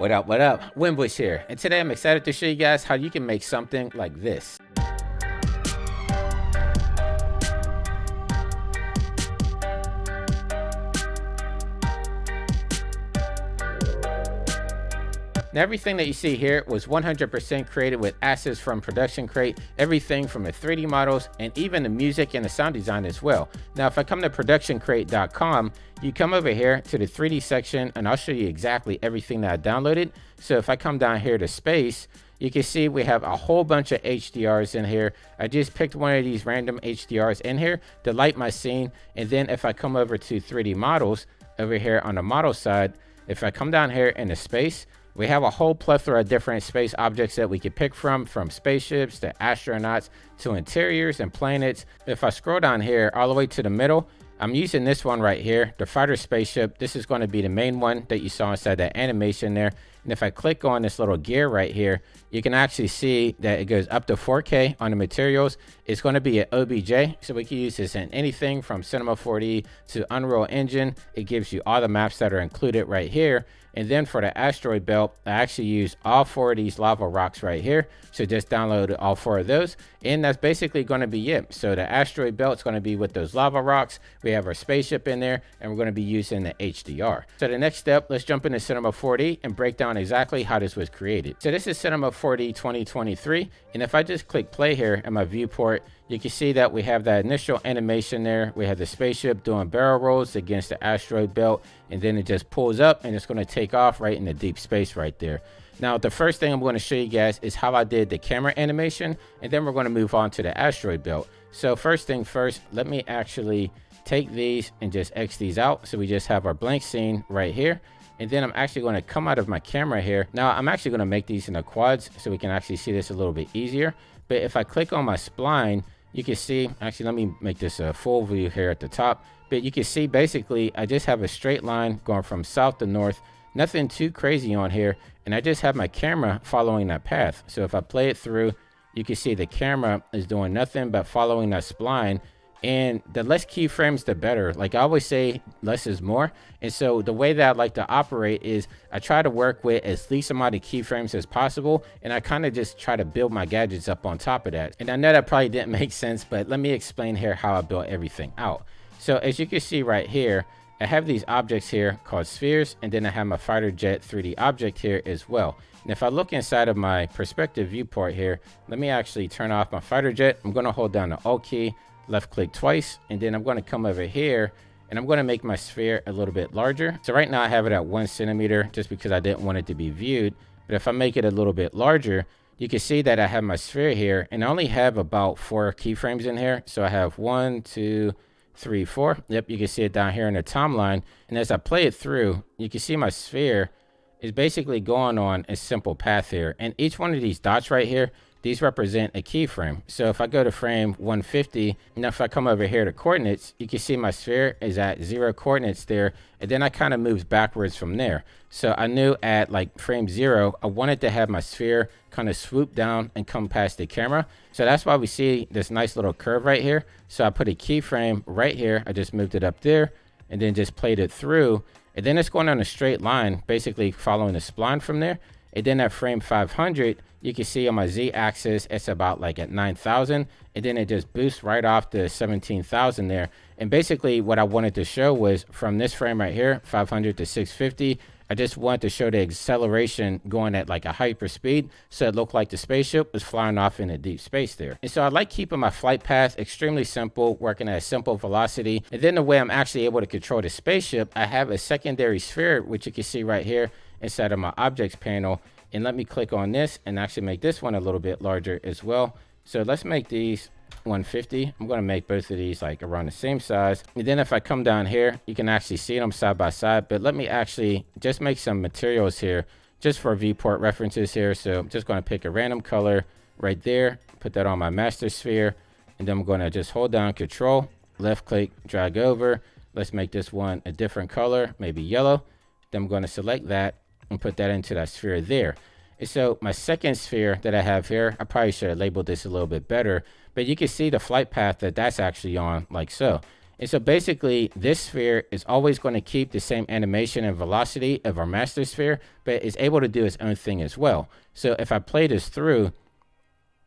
What up, what up? Winbush here, and today I'm excited to show you guys how you can make something like this. Now, everything that you see here was 100% created with assets from Production Crate, everything from the 3D models and even the music and the sound design as well. Now, if I come to productioncrate.com, you come over here to the 3D section and I'll show you exactly everything that I downloaded. So if I come down here to space, you can see we have a whole bunch of HDRs in here. I just picked one of these random HDRs in here to light my scene. And then if I come over to 3D models over here on the model side, if I come down here in the space, we have a whole plethora of different space objects that we could pick from spaceships to astronauts to interiors and planets. If I scroll down here all the way to the middle, I'm using this one right here, the fighter spaceship. This is going to be the main one that you saw inside that animation there. And if I click on this little gear right here, you can actually see that it goes up to 4K on the materials. It's going to be an OBJ, so we can use this in anything from Cinema 4D to Unreal Engine. It gives you all the maps that are included right here. And then for the asteroid belt, I actually use all 4 of these lava rocks right here. So just download all 4 of those. And that's basically going to be it. So the asteroid belt is going to be with those lava rocks. We have our spaceship in there, and we're going to be using the HDR. So the next step, let's jump into Cinema 4D and break down exactly how this was created. So this is Cinema 4D 2023. And if I just click play here in my viewport, you can see that we have that initial animation there. We have the spaceship doing barrel rolls against the asteroid belt, and then it just pulls up and it's going to take off right into deep space right there. Now, the first thing I'm going to show you guys is how I did the camera animation, and then we're going to move on to the asteroid belt. So first thing first, let me actually take these and just X these out. So we just have our blank scene right here. And then I'm actually going to come out of my camera here. Now, I'm actually going to make these in the quads so we can actually see this a little bit easier. But if I click on my spline, you can see, actually, let me make this a full view here at the top. But you can see basically I just have a straight line going from south to north, nothing too crazy on here. And I just have my camera following that path. So if I play it through, you can see the camera is doing nothing but following that spline. And the less keyframes, the better. Like I always say, less is more. And so the way that I like to operate is I try to work with as least amount of keyframes as possible. And I kind of just try to build my gadgets up on top of that. And I know that probably didn't make sense, but let me explain here how I built everything out. So as you can see right here, I have these objects here called spheres. And then I have my fighter jet 3D object here as well. And if I look inside of my perspective viewport here, let me actually turn off my fighter jet. I'm going to hold down the Alt key, left click twice, and then I'm going to come over here and I'm going to make my sphere a little bit larger. So right now I have it at 1 centimeter just because I didn't want it to be viewed. But if I make it a little bit larger, you can see that I have my sphere here and I only have about 4 keyframes in here. So I have 1, 2, 3, 4. Yep, you can see it down here in the timeline. And as I play it through, you can see my sphere is basically going on a simple path here. And each one of these dots right here, these represent a keyframe. So if I go to frame 150, and if I come over here to coordinates, you can see my sphere is at 0 coordinates there. And then I kind of moved backwards from there. So I knew at like frame 0, I wanted to have my sphere kind of swoop down and come past the camera. So that's why we see this nice little curve right here. So I put a keyframe right here. I just moved it up there and then just played it through. And then it's going on a straight line, basically following the spline from there. And then at frame 500, you can see on my Z axis, it's about like at 9,000. And then it just boosts right off to 17,000 there. And basically what I wanted to show was from this frame right here, 500 to 650, I just wanted to show the acceleration going at like a hyper speed. So it looked like the spaceship was flying off into deep space there. And so I like keeping my flight path extremely simple, working at a simple velocity. And then the way I'm actually able to control the spaceship, I have a secondary sphere, which you can see right here inside of my objects panel. And let me click on this and actually make this one a little bit larger as well. So let's make these 150. I'm going to make both of these like around the same size. And then if I come down here, you can actually see them side by side. But let me actually just make some materials here just for viewport references here. So I'm just going to pick a random color right there, put that on my master sphere. And then I'm going to just hold down Control, left click, drag over. Let's make this one a different color, maybe yellow. Then I'm going to select that and put that into that sphere there. And so my second sphere that I have here, I probably should have labeled this a little bit better, but you can see the flight path that that's actually on like so. And so basically this sphere is always going to keep the same animation and velocity of our master sphere, but it's able to do its own thing as well. So if I play this through,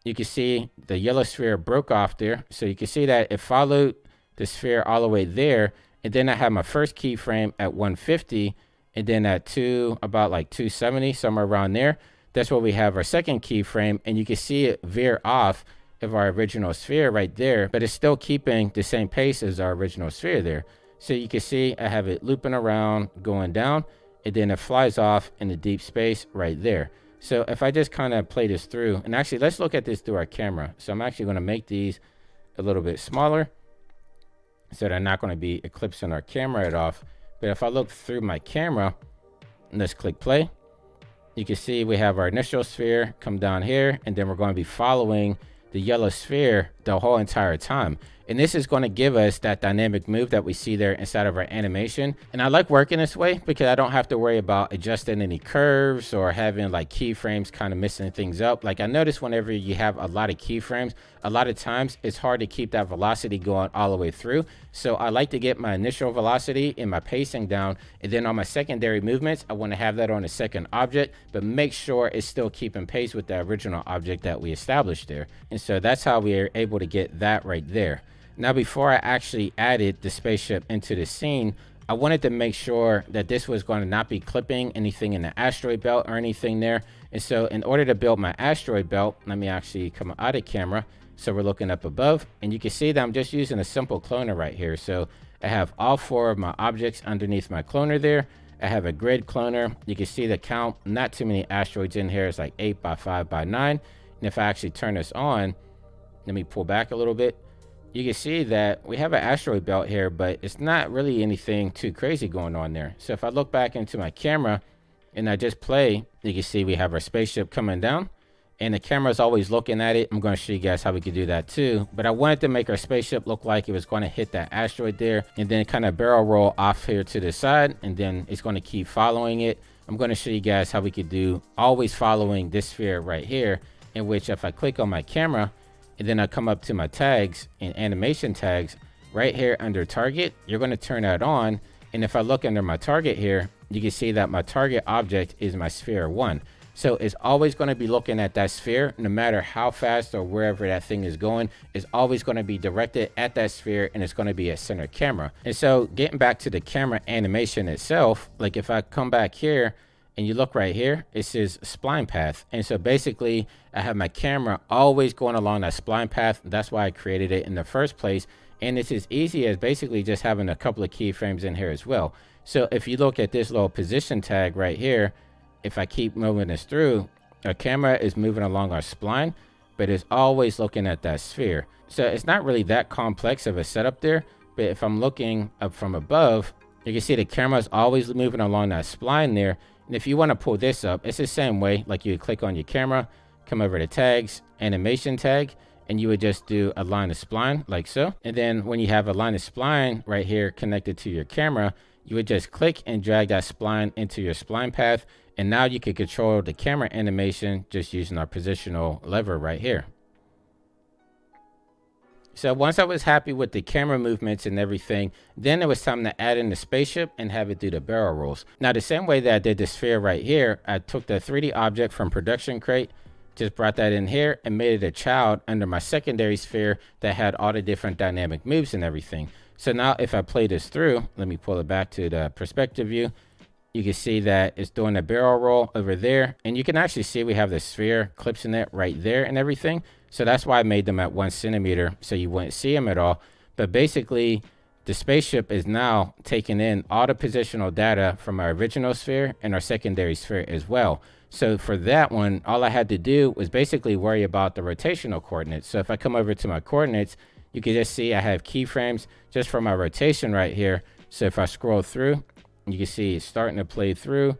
you can see the yellow sphere broke off there. So you can see that it followed the sphere all the way there. And then I have my first keyframe at 150, and then at about like 270, somewhere around there. That's where we have our second keyframe, and you can see it veer off of our original sphere right there, but it's still keeping the same pace as our original sphere there. So you can see I have it looping around, going down, and then it flies off in the deep space right there. So if I just kind of play this through, and actually let's look at this through our camera. So I'm actually going to make these a little bit smaller so they're not going to be eclipsing our camera at off. But if I look through my camera, and let's click play, you can see we have our initial sphere come down here, and then we're going to be following the yellow sphere the whole entire time. And this is going to give us that dynamic move that we see there inside of our animation. And I like working this way because I don't have to worry about adjusting any curves or having like keyframes kind of messing things up. Like I notice whenever you have a lot of keyframes, a lot of times it's hard to keep that velocity going all the way through. So I like to get my initial velocity and my pacing down. And then on my secondary movements, I want to have that on a second object, but make sure it's still keeping pace with the original object that we established there. And so that's how we are able to get that right there. Now, before I actually added the spaceship into the scene, I wanted to make sure that this was going to not be clipping anything in the asteroid belt or anything there. And so in order to build my asteroid belt, let me actually come out of camera. So we're looking up above, and you can see that I'm just using a simple cloner right here. So I have all 4 of my objects underneath my cloner there. I have a grid cloner. You can see the count, not too many asteroids in here. It's like 8 by 5 by 9. And if I actually turn this on, let me pull back a little bit. You can see that we have an asteroid belt here, but it's not really anything too crazy going on there. So if I look back into my camera and I just play, you can see we have our spaceship coming down, and the camera is always looking at it. I'm going to show you guys how we could do that too. But I wanted to make our spaceship look like it was going to hit that asteroid there and then kind of barrel roll off here to the side, and then it's going to keep following it. I'm going to show you guys how we could do always following this sphere right here, in which if I click on my camera, and then I come up to my tags and animation tags right here under target, you're going to turn that on. And if I look under my target here, you can see that my target object is my sphere 1. So it's always going to be looking at that sphere, no matter how fast or wherever that thing is going, it's always going to be directed at that sphere, and it's going to be a center camera. And so getting back to the camera animation itself, like if I come back here, and you look right here, it says spline path. And so basically I have my camera always going along that spline path. That's why I created it in the first place. And it's as easy as basically just having a couple of keyframes in here as well. So if you look at this little position tag right here, if I keep moving this through, our camera is moving along our spline, but it's always looking at that sphere. So it's not really that complex of a setup there. But if I'm looking up from above, you can see the camera is always moving along that spline there. And if you want to pull this up, it's the same way. Like you would click on your camera, come over to tags, animation tag, and you would just do a line of spline like so. And then when you have a line of spline right here connected to your camera, you would just click and drag that spline into your spline path. And now you can control the camera animation just using our positional lever right here. So once I was happy with the camera movements and everything, then it was time to add in the spaceship and have it do the barrel rolls. Now the same way that I did the sphere right here, I took the 3D object from Production Crate, just brought that in here and made it a child under my secondary sphere that had all the different dynamic moves and everything. So now if I play this through, let me pull it back to the perspective view. You can see that it's doing a barrel roll over there, and you can actually see we have the sphere clips in it right there and everything. So that's why I made them at 1 centimeter so you wouldn't see them at all. But basically the spaceship is now taking in all the positional data from our original sphere and our secondary sphere as well. So for that one, all I had to do was basically worry about the rotational coordinates. So if I come over to my coordinates, you can just see I have keyframes just for my rotation right here. So if I scroll through, you can see it's starting to play through.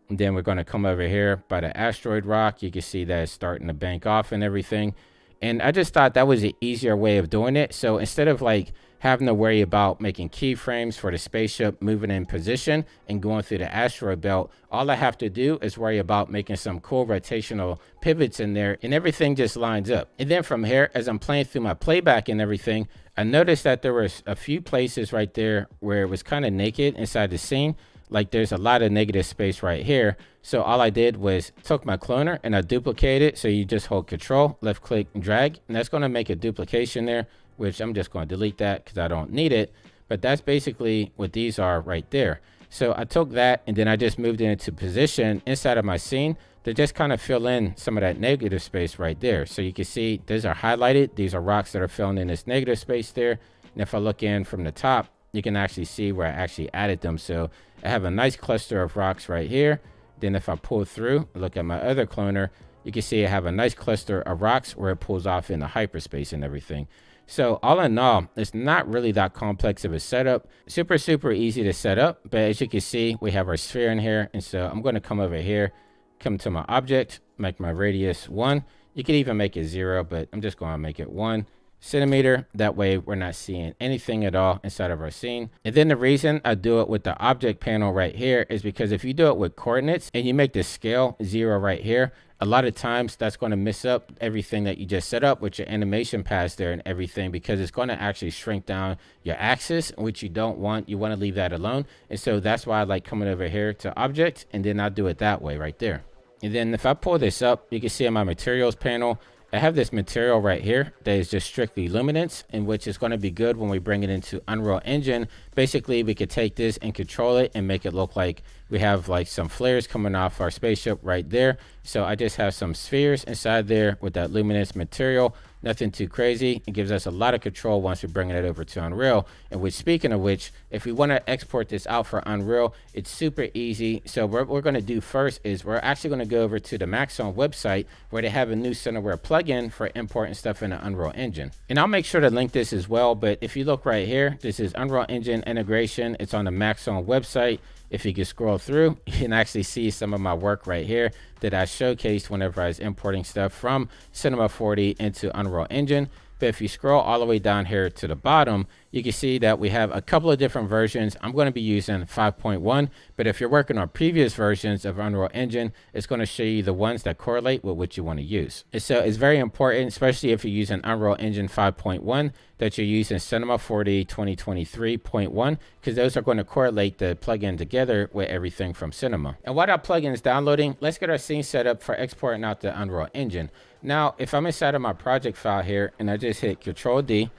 And then we're going to come over here by the asteroid rock. You can see that it's starting to bank off and everything. And I just thought that was an easier way of doing it. So instead of like having to worry about making keyframes for the spaceship moving in position and going through the asteroid belt, all I have to do is worry about making some cool rotational pivots in there, and everything just lines up. And then from here, as I'm playing through my playback and everything, I noticed that there was a few places right there where it was kind of naked inside the scene. Like there's a lot of negative space right here. So all I did was took my cloner and I duplicated it. So you just hold Control, left click and drag, and that's going to make a duplication there, which I'm just going to delete that because I don't need it. But that's basically what these are right there. So I took that and then I just moved it into position inside of my scene to just kind of fill in some of that negative space right there. So you can see these are highlighted. These are rocks that are filling in this negative space there. And if I look in from the top, you can actually see where I actually added them. So I have a nice cluster of rocks right here. Then if I pull through, look at my other cloner, you can see I have a nice cluster of rocks where it pulls off into hyperspace and everything. So all in all, it's not really that complex of a setup. Super easy to set up. But as you can see, we have our sphere in here. And so I'm going to come over here, come to my object, make my radius 1. You can even make it 0, but I'm just going to make it 1 centimeter. That way we're not seeing anything at all inside of our scene. And then the reason I do it with the object panel right here is because if you do it with coordinates and you make the scale 0 right here, a lot of times that's going to mess up everything that you just set up with your animation paths there and everything, because it's going to actually shrink down your axis, which you don't want. You want to leave that alone. And so that's why I like coming over here to object, and then I'll do it that way right there. And then if I pull this up, you can see on my materials panel, I have this material right here that is just strictly luminance, in which is going to be good when we bring it into Unreal Engine. Basically, we could take this and control it and make it look like we have like some flares coming off our spaceship right there. So I just have some spheres inside there with that luminous material. Nothing too crazy. It gives us a lot of control once we bring it over to Unreal. And which, speaking of which, if we want to export this out for Unreal, it's super easy. So what we're going to do first is we're actually going to go over to the Maxon website where they have a new Cineware plugin for importing stuff in the Unreal Engine. And I'll make sure to link this as well. But if you look right here, this is Unreal Engine integration. It's on the Maxon website. If you can scroll through, you can actually see some of my work right here that I showcased whenever I was importing stuff from Cinema 4D into Unreal Engine. But if you scroll all the way down here to the bottom, you can see that we have a couple of different versions. I'm going to be using 5.1, but if you're working on previous versions of Unreal Engine, it's going to show you the ones that correlate with what you want to use. And so it's very important, especially if you're using Unreal Engine 5.1, that you're using Cinema 4D 2023.1, because those are going to correlate the plugin together with everything from Cinema. And while that plugin is downloading, let's get our scene set up for exporting out the Unreal Engine. Now, if I'm inside of my project file here and I just hit Control D,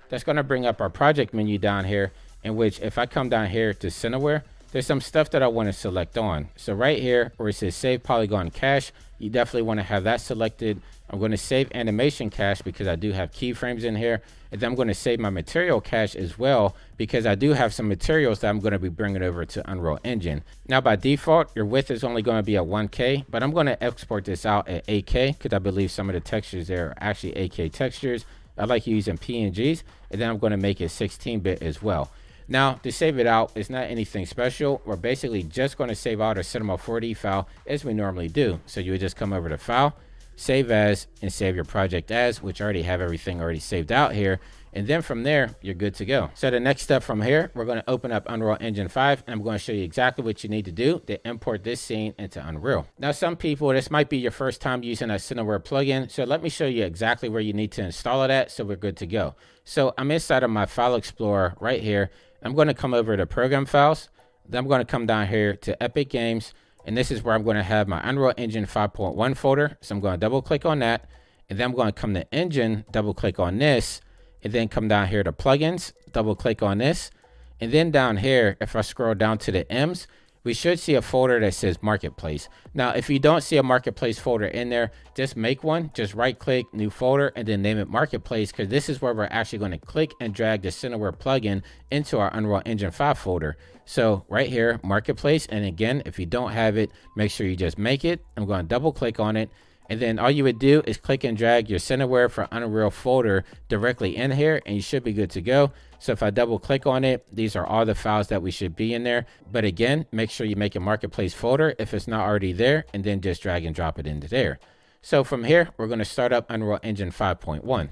that's going to bring up our project menu down here, in which if I come down here to Cineware, there's some stuff that I want to select on. So right here where it says Save Polygon Cache, you definitely want to have that selected. I'm going to save animation cache because I do have keyframes in here. And then I'm going to save my material cache as well, because I do have some materials that I'm going to be bringing over to Unreal Engine. Now by default, your width is only going to be at 1K, but I'm going to export this out at 8K because I believe some of the textures there are actually 8K textures. I like using PNGs, and then I'm going to make it 16-bit as well. Now, to save it out, it's not anything special. We're basically just going to save out our Cinema 4D file as we normally do. So you would just come over to File, Save As, and save your project as, which I already have everything already saved out here. And then from there, you're good to go. So the next step from here, we're going to open up Unreal Engine 5, and I'm going to show you exactly what you need to do to import this scene into Unreal. Now, some people, this might be your first time using a Cineware plugin, so let me show you exactly where you need to install it at so we're good to go. So I'm inside of my File Explorer right here. I'm going to come over to Program Files. Then I'm going to come down here to Epic Games, and this is where I'm going to have my Unreal Engine 5.1 folder. So I'm going to double click on that, and then I'm going to come to Engine, double click on this, and then come down here to Plugins, double click on this. And then down here, if I scroll down to the M's, we should see a folder that says Marketplace. Now, if you don't see a Marketplace folder in there, just make one, just right click, new folder, and then name it Marketplace, because this is where we're actually going to click and drag the Cineware plugin into our Unreal Engine 5 folder. So right here, Marketplace. And again, if you don't have it, make sure you just make it. I'm going to double click on it. And then all you would do is click and drag your Cineware for Unreal folder directly in here, and you should be good to go. So if I double click on it, these are all the files that we should be in there. But again, make sure you make a Marketplace folder if it's not already there, and then just drag and drop it into there. So from here, we're going to start up Unreal Engine 5.1.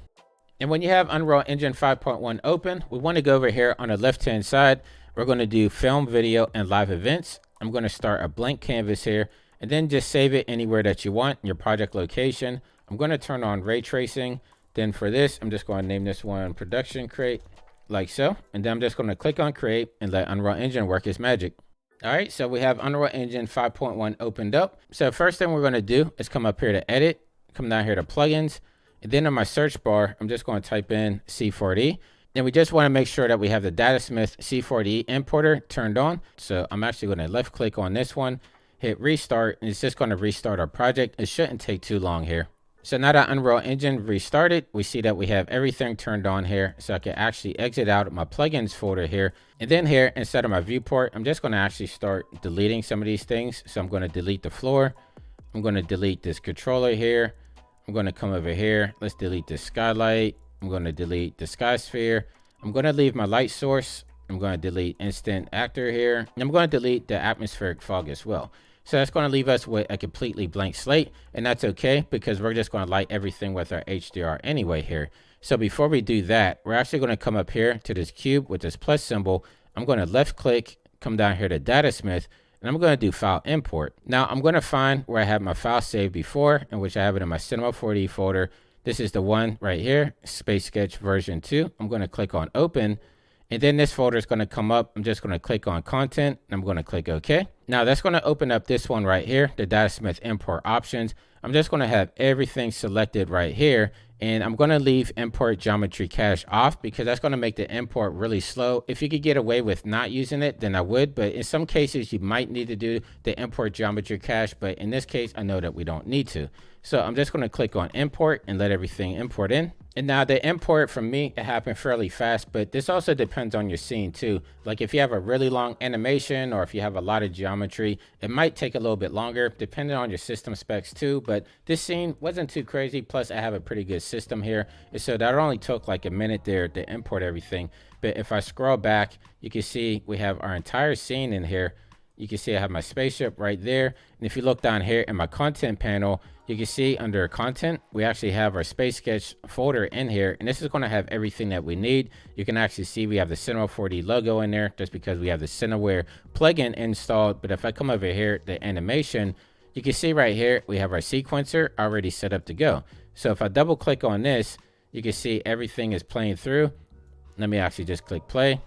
And when you have Unreal Engine 5.1 open, we want to go over here on the left-hand side. We're going to do film, video, and live events. I'm going to start a blank canvas here and then just save it anywhere that you want in your project location. I'm going to turn on ray tracing. Then for this, I'm just going to name this one production crate like so. And then I'm just going to click on create and let Unreal Engine work its magic. All right, so we have Unreal Engine 5.1 opened up. So first thing we're going to do is come up here to edit, come down here to plugins. And then in my search bar, I'm just going to type in C4D. And we just want to make sure that we have the Datasmith C4D importer turned on. So I'm actually going to left click on this one, hit restart, and it's just going to restart our project. It shouldn't take too long here. So now that Unreal Engine restarted, we see that we have everything turned on here. So I can actually exit out of my plugins folder here. And then here, instead of my viewport, I'm just going to actually start deleting some of these things. So I'm going to delete the floor. I'm going to delete this controller here. I'm going to come over here. Let's delete the skylight. I'm going to delete the sky sphere. I'm going to leave my light source. I'm going to delete instant actor here. And I'm going to delete the atmospheric fog as well. So that's going to leave us with a completely blank slate. And that's okay because we're just going to light everything with our HDR anyway here. So before we do that, we're actually going to come up here to this cube with this plus symbol. I'm going to left click, come down here to Datasmith. And I'm going to do file import. Now I'm going to find where I have my file saved before, in which I have it in my Cinema 4D folder. This is the one right here, Space Sketch version 2. I'm going to click on open. And then this folder is going to come up. I'm just going to click on content. And I'm going to click OK. Now that's going to open up this one right here, the Datasmith import options. I'm just going to have everything selected right here. And I'm going to leave import geometry cache off because that's going to make the import really slow. If you could get away with not using it, then I would. But in some cases, you might need to do the import geometry cache. But in this case, I know that we don't need to. So I'm just going to click on import and let everything import in. And now the import from me, it happened fairly fast, but this also depends on your scene too. Like if you have a really long animation or if you have a lot of geometry, it might take a little bit longer depending on your system specs too. But this scene wasn't too crazy. Plus I have a pretty good system here. And so that only took like a minute there to import everything. But if I scroll back, you can see we have our entire scene in here. You can see I have my spaceship right there. And if you look down here in my content panel, you can see under content, we actually have our Space Sketch folder in here. And this is going to have everything that we need. You can actually see we have the Cinema 4D logo in there just because we have the Cineware plugin installed. But if I come over here, the animation, you can see right here, we have our sequencer already set up to go. So if I double click on this, you can see everything is playing through. Let me actually just click play.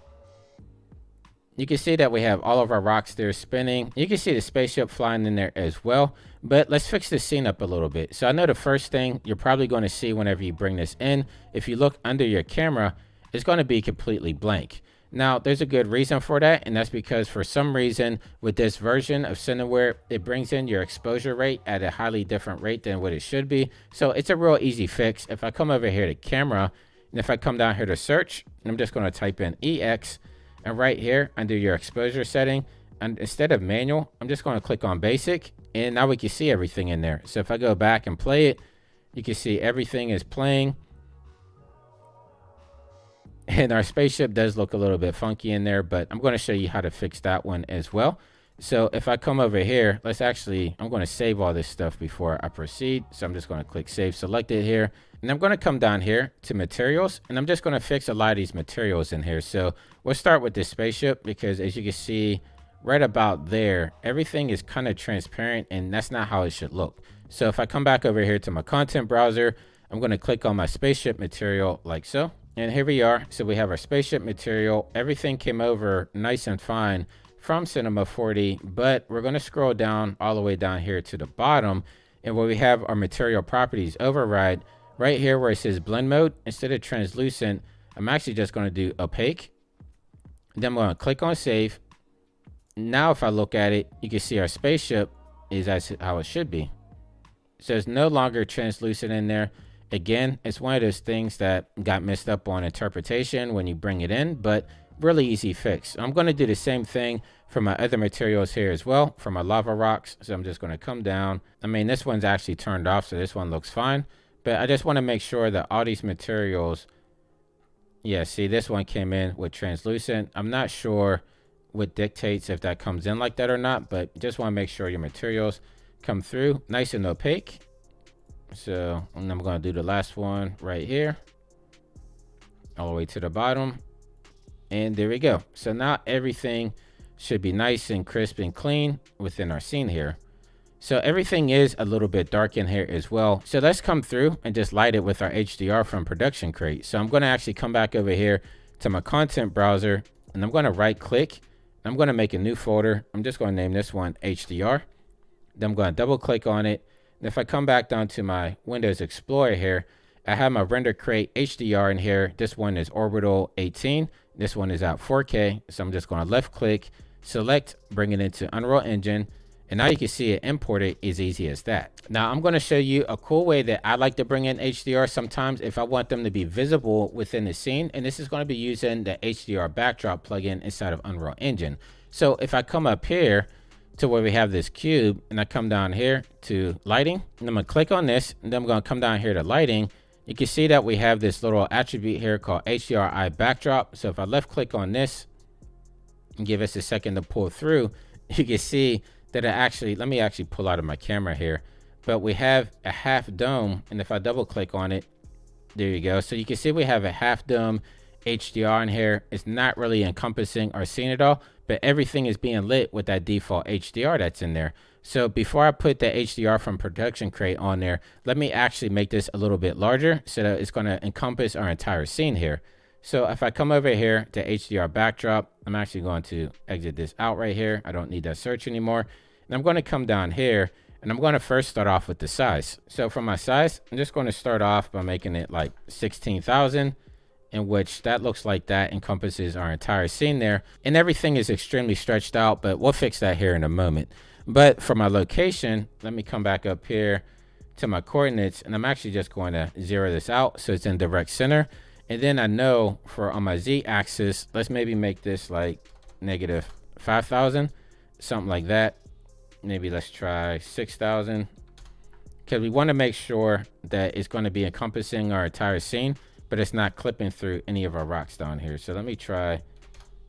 You can see that we have all of our rocks there spinning. You can see the spaceship flying in there as well. But let's fix this scene up a little bit. So I know the first thing you're probably going to see whenever you bring this in, if you look under your camera, it's going to be completely blank. Now, there's a good reason for that, and that's because for some reason with this version of Cineware, it brings in your exposure rate at a highly different rate than what it should be. So it's a real easy fix. If I come over here to camera, and if I come down here to search, I'm just going to type in EX. And right here under your exposure setting, and instead of manual, I'm just going to click on basic. And now we can see everything in there. So if I go back and play it, you can see everything is playing. And our spaceship does look a little bit funky in there, but I'm going to show you how to fix that one as well. So if I come over here, I'm going to save all this stuff before I proceed. So I'm just going to click save selected here. And I'm going to come down here to materials, and I'm just going to fix a lot of these materials in here. So we'll start with this spaceship because as you can see right about there, everything is kind of transparent and that's not how it should look. So if I come back over here to my content browser, I'm going to click on my spaceship material like so. And here we are. So we have our spaceship material. Everything came over nice and fine from Cinema 4D, but we're going to scroll down all the way down here to the bottom. And where we have our material properties override, right here where it says blend mode, instead of translucent, I'm actually just going to do opaque. Then I'm going to click on save. Now if I look at it, you can see our spaceship is as how it should be. So it's no longer translucent in there. Again, it's one of those things that got messed up on interpretation when you bring it in, but really easy fix. I'm going to do the same thing for my other materials here as well, for my lava rocks. So I'm just going to come down. I mean, this one's actually turned off, so this one looks fine. But I just want to make sure that all these materials, yeah, see, this one came in with translucent. I'm not sure what dictates if that comes in like that or not, but just want to make sure your materials come through nice and opaque. So and I'm going to do the last one right here, all the way to the bottom. And there we go. So now everything should be nice and crisp and clean within our scene here. So everything is a little bit dark in here as well. So let's come through and just light it with our HDR from Production Crate. So I'm going to actually come back over here to my content browser, and I'm going to right click. I'm going to make a new folder. I'm just going to name this one HDR. Then I'm going to double click on it. And if I come back down to my Windows Explorer here, I have my Render Crate HDR in here. This one is Orbital 18. This one is at 4K. So I'm just going to left click, select, bring it into Unreal Engine. And now you can see it imported as easy as that. Now I'm going to show you a cool way that I like to bring in HDR sometimes if I want them to be visible within the scene. And this is going to be using the HDR backdrop plugin inside of Unreal Engine. So if I come up here to where we have this cube and I come down here to lighting, and I'm going to click on this, and then I'm going to come down here to lighting. You can see that we have this little attribute here called HDRI backdrop. So if I left click on this and give us a second to pull through, you can see that let me actually pull out of my camera here, but we have a half dome. And if I double click on it, there you go. So you can see we have a half dome HDR in here. It's not really encompassing our scene at all, but everything is being lit with that default HDR that's in there. So before I put the HDR from Production Crate on there, let me actually make this a little bit larger so that it's going to encompass our entire scene here. So if I come over here to HDR backdrop, I'm actually going to exit this out right here. I don't need that search anymore. And I'm going to come down here, and I'm going to first start off with the size. So for my size, I'm just going to start off by making it like 16,000, in which that looks like that encompasses our entire scene there. And everything is extremely stretched out, but we'll fix that here in a moment. But for my location, let me come back up here to my coordinates, and I'm actually just going to zero this out so it's in direct center. And then I know for on my Z axis, let's maybe make this like negative 5,000, something like that. Maybe let's try 6,000, because we want to make sure that it's going to be encompassing our entire scene, but it's not clipping through any of our rocks down here. So let me try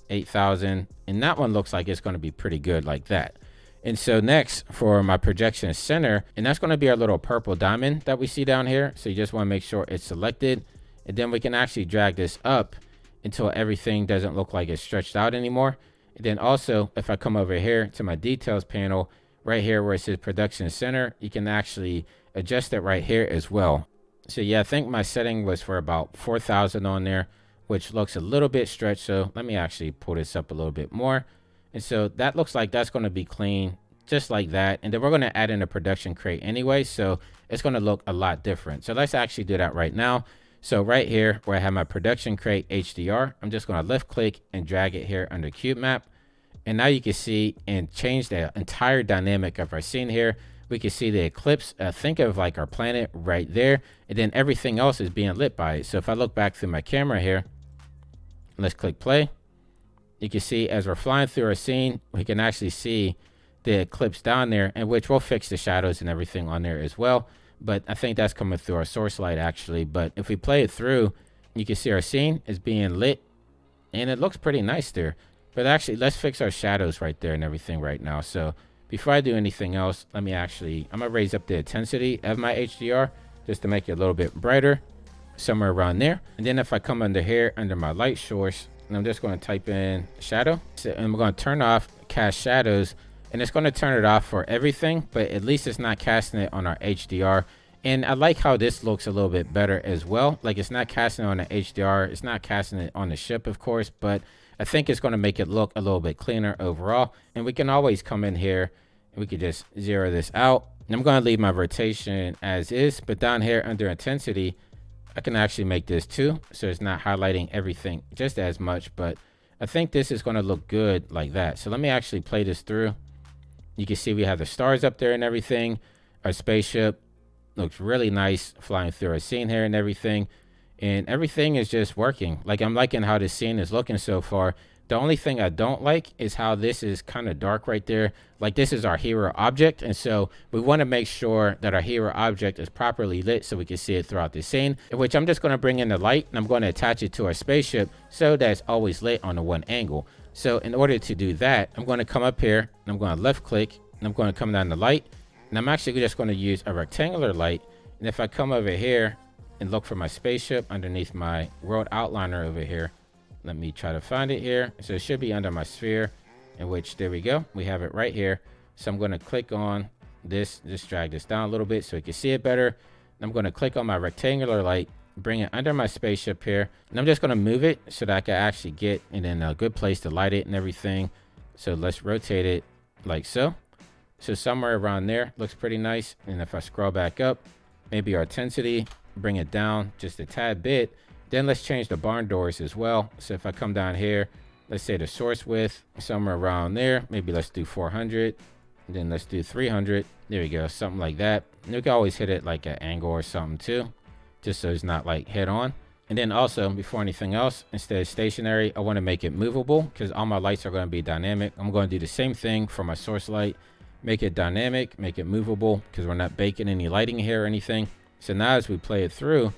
8,000, and that one looks like it's going to be pretty good like that. And so next for my projection center, and that's going to be our little purple diamond that we see down here. So you just want to make sure it's selected, and then we can actually drag this up until everything doesn't look like it's stretched out anymore. And then also if I come over here to my details panel, right here where it says production center, you can actually adjust it right here as well. So yeah, I think my setting was for about 4,000 on there, which looks a little bit stretched. So let me actually pull this up a little bit more. And so that looks like that's going to be clean, just like that. And then we're going to add in a production crate anyway, so it's going to look a lot different. So let's actually do that right now. So right here where I have my production crate HDR, I'm just going to left click and drag it here under cube map. And now you can see and change the entire dynamic of our scene here. We can see the eclipse. Think of like our planet right there. And then everything else is being lit by it. So if I look back through my camera here, let's click play. You can see as we're flying through our scene, we can actually see the eclipse down there, in which we'll fix the shadows and everything on there as well. But I think that's coming through our source light actually. But if we play it through, you can see our scene is being lit and it looks pretty nice there. But actually, let's fix our shadows right there and everything right now. So before I do anything else, I'm going to raise up the intensity of my HDR just to make it a little bit brighter, somewhere around there. And then if I come under here, under my light source, and I'm just going to type in shadow. So, and we're going to turn off cast shadows, and it's going to turn it off for everything, but at least it's not casting it on our HDR. And I like how this looks a little bit better as well. Like it's not casting it on the HDR. It's not casting it on the ship, of course, but I think it's going to make it look a little bit cleaner overall. And we can always come in here and we could just zero this out. And I'm going to leave my rotation as is, but down here under intensity, I can actually make this 2. So it's not highlighting everything just as much, but I think this is going to look good like that. So let me actually play this through. You can see we have the stars up there and everything. Our spaceship looks really nice flying through our scene here and everything. And everything is just working. Like I'm liking how this scene is looking so far. The only thing I don't like is how this is kind of dark right there. Like this is our hero object. And so we want to make sure that our hero object is properly lit so we can see it throughout the scene, in which I'm just going to bring in the light and I'm going to attach it to our spaceship so that it's always lit on the one angle. So in order to do that, I'm going to come up here and I'm going to left click and I'm going to come down the light. And I'm actually just going to use a rectangular light. And if I come over here and look for my spaceship underneath my world outliner over here, let me try to find it here. So it should be under my sphere, in which, there we go, we have it right here. So I'm going to click on this, just drag this down a little bit so you can see it better. I'm going to click on my rectangular light, bring it under my spaceship here, and I'm just going to move it so that I can actually get it in a good place to light it and everything. So let's rotate it like so. So somewhere around there looks pretty nice. And if I scroll back up, maybe our intensity, bring it down just a tad bit. Then let's change the barn doors as well. So if I come down here, let's say the source width somewhere around there, maybe let's do 400, and then let's do 300. There we go, something like that. And you can always hit it like an angle or something too, just so it's not like head on. And then also, before anything else, instead of stationary, I want to make it movable because all my lights are going to be dynamic. I'm going to do the same thing for my source light, make it dynamic, make it movable because we're not baking any lighting here or anything. So now as we play it through,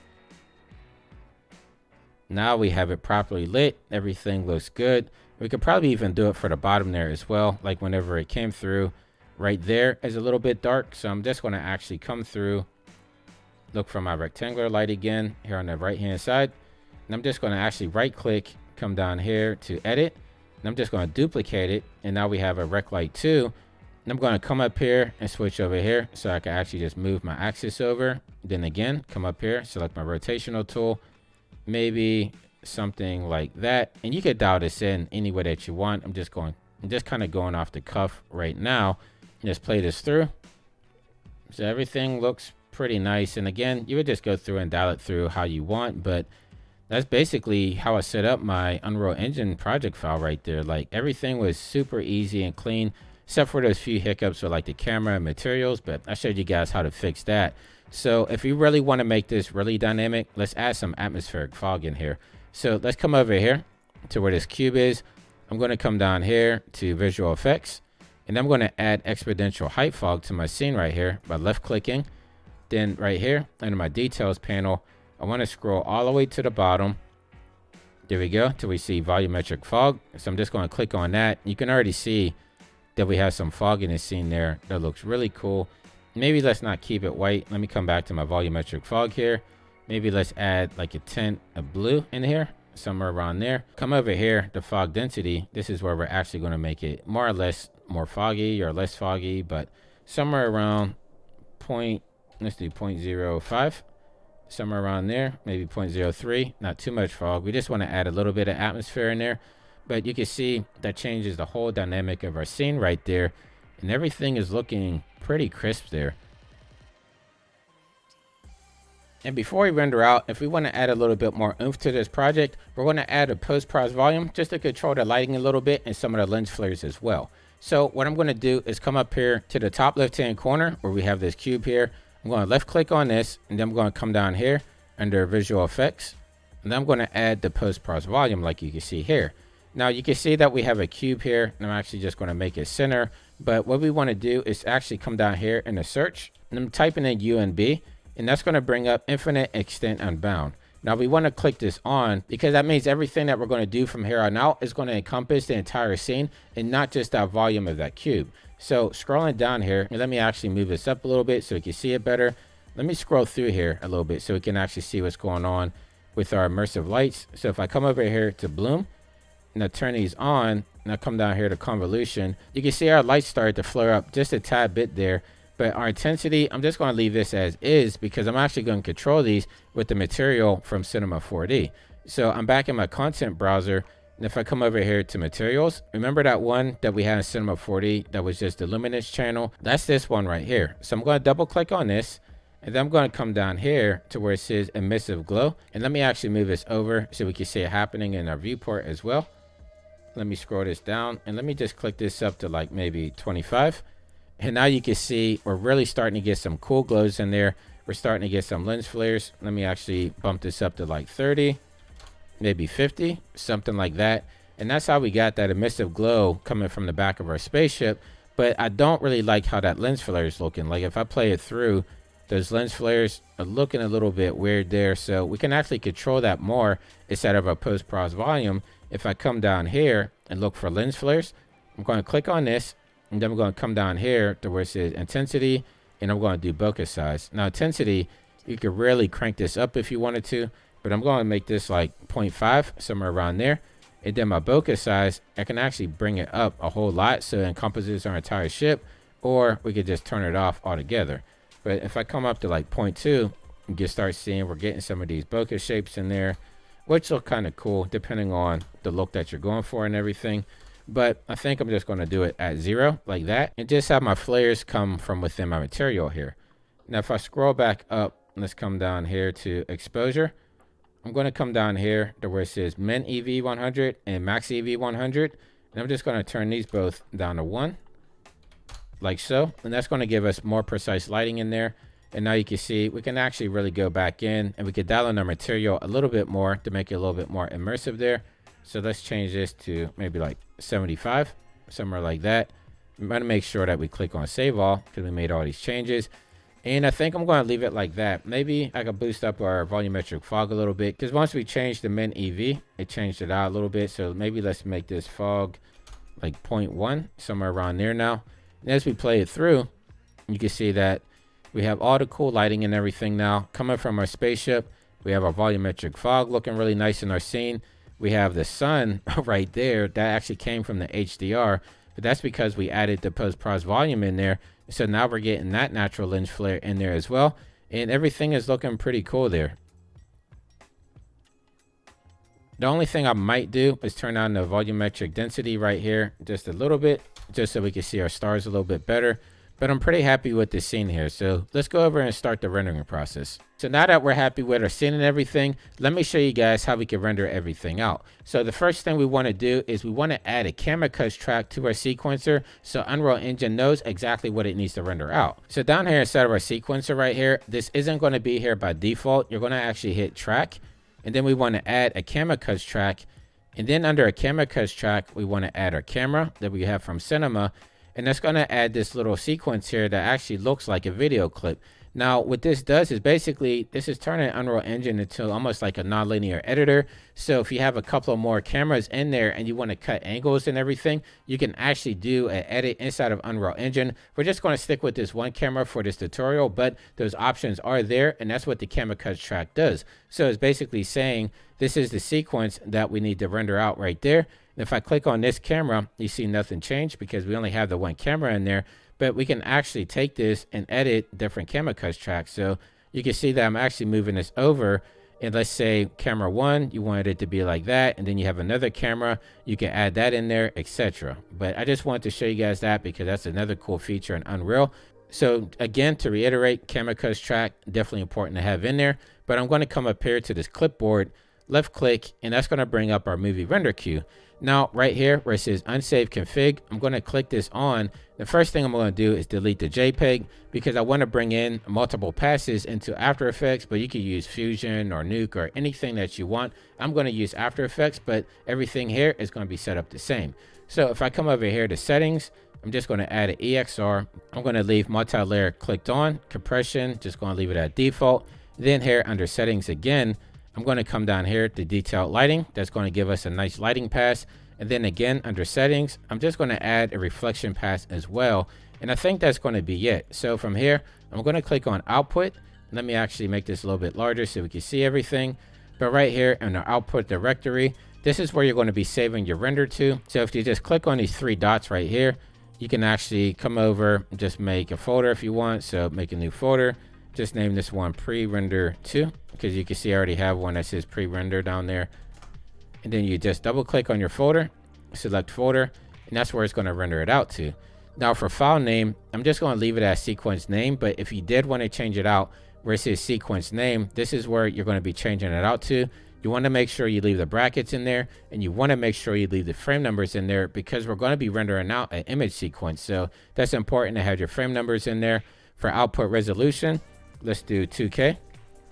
now we have it properly lit. Everything looks good. We could probably even do it for the bottom there as well. Like whenever it came through right there is a little bit dark. So I'm just going to actually come through, look for my rectangular light again here on the right hand side. And I'm just going to actually right click, come down here to edit. And I'm just going to duplicate it. And now we have a rec light 2. And I'm going to come up here and switch over here so I can actually just move my axis over. Then again, come up here, select my rotational tool, maybe something like that. And you can dial this in any way that you want. I'm just kind of going off the cuff right now. Just play this through. So everything looks pretty nice. And again, you would just go through and dial it through how you want, but that's basically how I set up my Unreal Engine project file right there. Like everything was super easy and clean, except for those few hiccups with like the camera and materials, but I showed you guys how to fix that. So if you really want to make this really dynamic, let's add some atmospheric fog in here. So let's come over here to where this cube is. I'm going to come down here to visual effects, and I'm going to add exponential height fog to my scene right here by left clicking. Then right here under my details panel, I want to scroll all the way to the bottom. There we go, till we see volumetric fog. So I'm just going to click on that. You can already see that we have some fog in the scene there. That looks really cool. Maybe let's not keep it white. Let me come back to my volumetric fog here. Maybe let's add like a tint of blue in here, somewhere around there. Come over here, the fog density. This is where we're actually going to make it more or less more foggy or less foggy, but somewhere around let's do 0.05, somewhere around there, maybe 0.03. Not too much fog. We just want to add a little bit of atmosphere in there, but you can see that changes the whole dynamic of our scene right there, and everything is looking pretty crisp there. And before we render out, if we want to add a little bit more oomph to this project, we're going to add a post-process volume just to control the lighting a little bit and some of the lens flares as well. So what I'm going to do is come up here to the top left-hand corner where we have this cube here. I'm going to left click on this, and then I'm going to come down here under visual effects, and then I'm going to add the post-process volume like you can see here. Now you can see that we have a cube here, and I'm actually just going to make it center. But what we want to do is actually come down here in the search, and I'm typing in UNB, and that's going to bring up infinite extent unbound. Now we want to click this on because that means everything that we're going to do from here on out is going to encompass the entire scene and not just that volume of that cube. So scrolling down here, and let me actually move this up a little bit so you can see it better. Let me scroll through here a little bit so we can actually see what's going on with our immersive lights. So if I come over here to bloom and I turn these on and I come down here to convolution, you can see our lights started to flare up just a tad bit there. But our intensity, I'm just going to leave this as is because I'm actually going to control these with the material from Cinema 4D. So I'm back in my content browser. And if I come over here to materials, remember that one that we had in Cinema 4D that was just the luminance channel? That's this one right here. So I'm going to double click on this, and then I'm going to come down here to where it says emissive glow. And let me actually move this over so we can see it happening in our viewport as well. Let me scroll this down, and let me just click this up to like maybe 25. And now you can see we're really starting to get some cool glows in there. We're starting to get some lens flares. Let me actually bump this up to like 30, maybe 50, something like that. And that's how we got that emissive glow coming from the back of our spaceship. But I don't really like how that lens flare is looking. Like if I play it through, those lens flares are looking a little bit weird there. So we can actually control that more instead of a post-process volume. If I come down here and look for lens flares, I'm going to click on this. And then I'm going to come down here to where it says intensity, and I'm going to do bokeh size. Now intensity, You could really crank this up if you wanted to, but I'm going to make this like 0.5, somewhere around there. And then my bokeh size, I can actually bring it up a whole lot so it encompasses our entire ship, or we could just turn it off altogether. But if I come up to like 0.2, you can start seeing we're getting some of these bokeh shapes in there, which look kind of cool depending on the look that you're going for and everything. But I think I'm just going to do it at 0 like that, and just have my flares come from within my material here. Now if I scroll back up, let's come down here to exposure. I'm going to come down here to where it says min EV 100 and max EV 100, and I'm just going to turn these both down to 1 like so, and that's going to give us more precise lighting in there. And now you can see we can actually really go back in and we could dial in our material a little bit more to make it a little bit more immersive there. So let's change this to maybe like 75, somewhere like that. I'm going to make sure that we click on save all because we made all these changes. And I think I'm going to leave it like that. Maybe I could boost up our volumetric fog a little bit, because once we changed the min EV, it changed it out a little bit. So maybe let's make this fog like 0.1, somewhere around there now. And as we play it through, you can see that we have all the cool lighting and everything now coming from our spaceship. We have our volumetric fog looking really nice in our scene. We have the sun right there that actually came from the HDR, but that's because we added the post-pros volume in there. So now we're getting that natural lens flare in there as well. And everything is looking pretty cool there. The only thing I might do is turn on the volumetric density right here just a little bit, just so we can see our stars a little bit better. But I'm pretty happy with this scene here. So let's go over and start the rendering process. So now that we're happy with our scene and everything, let me show you guys how we can render everything out. So the first thing we want to do is we want to add a camera cuts track to our sequencer so Unreal Engine knows exactly what it needs to render out. So down here inside of our sequencer right here, this isn't going to be here by default. You're going to actually hit track, and then we want to add a camera cuts track. And then under a camera cuts track, we want to add our camera that we have from Cinema. And that's going to add this little sequence here that actually looks like a video clip. Now, what this does is basically, this is turning Unreal Engine into almost like a nonlinear editor. So if you have a couple of more cameras in there and you want to cut angles and everything, you can actually do an edit inside of Unreal Engine. We're just going to stick with this one camera for this tutorial, but those options are there, and that's what the camera cuts track does. So it's basically saying this is the sequence that we need to render out right there. If I click on this camera, you see nothing changed because we only have the one camera in there, but we can actually take this and edit different camera cuts tracks. So you can see that I'm actually moving this over, and let's say camera 1, you wanted it to be like that, and then you have another camera, you can add that in there, etc. But I just wanted to show you guys that because that's another cool feature in Unreal. So again, to reiterate, camera cuts track, definitely important to have in there. But I'm going to come up here to this clipboard, left click, and that's going to bring up our movie render queue. Now, right here where it says unsave config, I'm going to click this on. The first thing I'm going to do is delete the JPEG because I want to bring in multiple passes into After Effects, but you can use Fusion or Nuke or anything that you want. I'm going to use After Effects, but everything here is going to be set up the same. So if I come over here to settings, I'm just going to add an EXR. I'm going to leave multi-layer clicked on, compression, just going to leave it at default. Then here under settings again, I'm going to come down here to detailed lighting. That's going to give us a nice lighting pass. And then again, under settings, I'm just going to add a reflection pass as well. And I think that's going to be it. So from here, I'm going to click on output. Let me actually make this a little bit larger so we can see everything. But right here in the output directory, this is where you're going to be saving your render to. So if you just click on these 3 dots right here, you can actually come over and just make a folder if you want. So make a new folder. Just name this one pre-render 2 because you can see I already have one that says pre-render down there. And then you just double click on your folder, select folder, and that's where it's going to render it out to. Now for file name, I'm just going to leave it as sequence name, but if you did want to change it out where it says sequence name, this is where you're going to be changing it out to. You want to make sure you leave the brackets in there, and you want to make sure you leave the frame numbers in there because we're going to be rendering out an image sequence. So that's important to have your frame numbers in there. For output resolution, let's do 2K.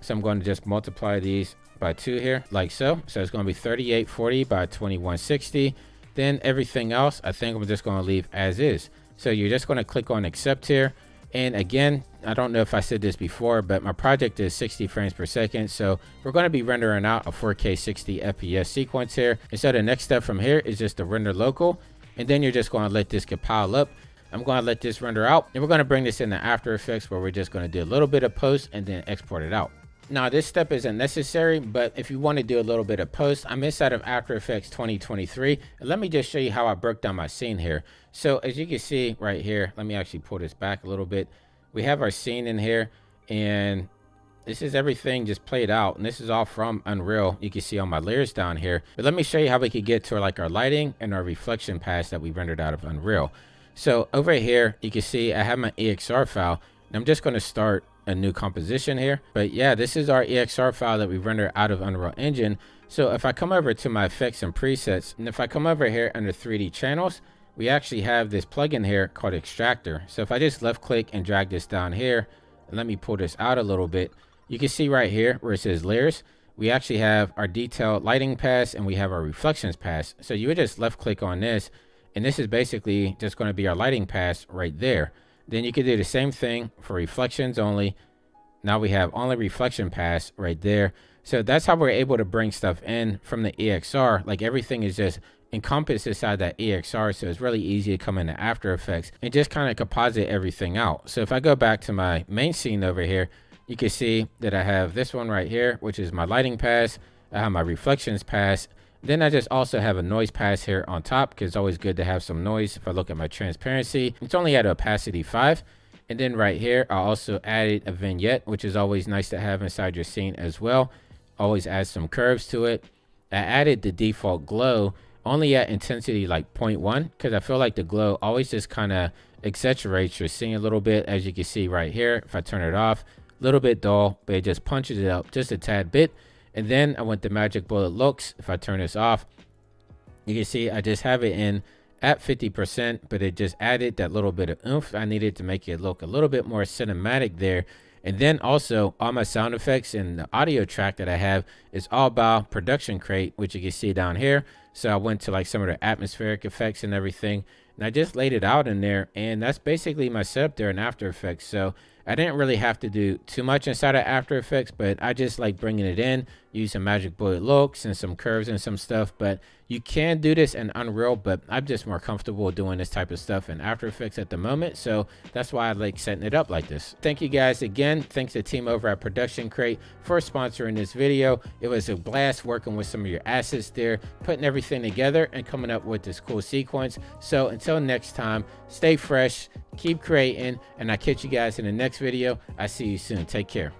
So I'm going to just multiply these by 2 here, like so. So it's going to be 3840 by 2160. Then everything else, I think I'm just going to leave as is. So you're just going to click on accept here. And again, I don't know if I said this before, but my project is 60 frames per second. So we're going to be rendering out a 4K 60 FPS sequence here. And so the next step from here is just to render local. And then you're just going to let this compile up. I'm going to let this render out, and we're going to bring this into After Effects, where we're just going to do a little bit of post and then export it out. Now this step isn't necessary, but if you want to do a little bit of post, I'm inside of After Effects 2023, and let me just show you how I broke down my scene here. So as you can see right here, let me actually pull this back a little bit. We have our scene in here, and this is everything just played out, and this is all from Unreal. You can see all my layers down here, but let me show you how we could get to like our lighting and our reflection paths that we rendered out of Unreal. So over here, you can see I have my EXR file, and I'm just going to start a new composition here. But yeah, this is our EXR file that we rendered out of Unreal Engine. So if I come over to my effects and presets, and if I come over here under 3D channels, we actually have this plugin here called Extractor. So if I just left click and drag this down here, and let me pull this out a little bit, you can see right here where it says layers, we actually have our detailed lighting pass and we have our reflections pass. So you would just left click on this, and this is basically just going to be our lighting pass right there. Then you could do the same thing for reflections only. Now we have only reflection pass right there. So that's how we're able to bring stuff in from the EXR. Like everything is just encompassed inside that EXR. So it's really easy to come into After Effects and just kind of composite everything out. So if I go back to my main scene over here, you can see that I have this one right here, which is my lighting pass. I have my reflections pass. Then I just also have a noise pass here on top, because it's always good to have some noise. If I look at my transparency, it's only at opacity 5. And then right here, I also added a vignette, which is always nice to have inside your scene as well. Always add some curves to it. I added the default glow only at intensity like 0.1, because I feel like the glow always just kind of exaggerates your scene a little bit. As you can see right here, if I turn it off, a little bit dull, but it just punches it up just a tad bit. And then I went to Magic Bullet Looks. If I turn this off, you can see I just have it in at 50%, but it just added that little bit of oomph I needed to make it look a little bit more cinematic there. And then also all my sound effects and the audio track that I have is all about Production Crate, which you can see down here. So I went to like some of the atmospheric effects and everything, and I just laid it out in there, and that's basically my setup there in After Effects. So I didn't really have to do too much inside of After Effects, but I just like bringing it in, use some Magic Bullet Looks and some curves and some stuff. But you can do this in Unreal, but I'm just more comfortable doing this type of stuff in After Effects at the moment. So that's why I like setting it up like this. Thank you guys again. Thanks to the team over at Production Crate for sponsoring this video. It was a blast working with some of your assets there, putting everything together and coming up with this cool sequence. So until next time, stay fresh, keep creating, and I'll catch you guys in the next video. I see you soon. Take care.